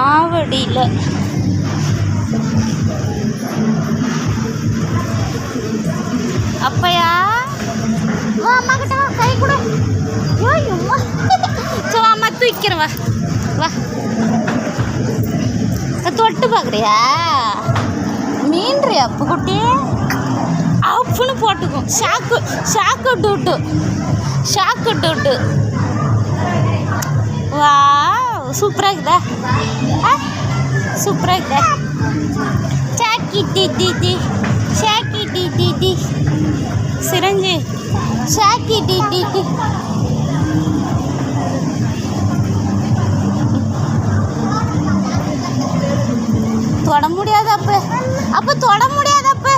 ஆவடியில் அப்பையா வா அம்மா கிட்ட வா, கை கொடு. அம்மா சரி அம்மா தூக்கிறேன், வா வா. தொட்டு பார்க்குறியா? மீன்றியா அப்பு குட்டி? அப்புன்னு போட்டுக்கும். ஷாக்கு டூட்டு. வா சூப்பராக இருக்குதா? சூப்பராக இருக்குதா? ஷாக்கி டி சிரஞ்சி ஷாக்கி டி தொட முடியாது அப்போ தொட முடியாது அப்போ.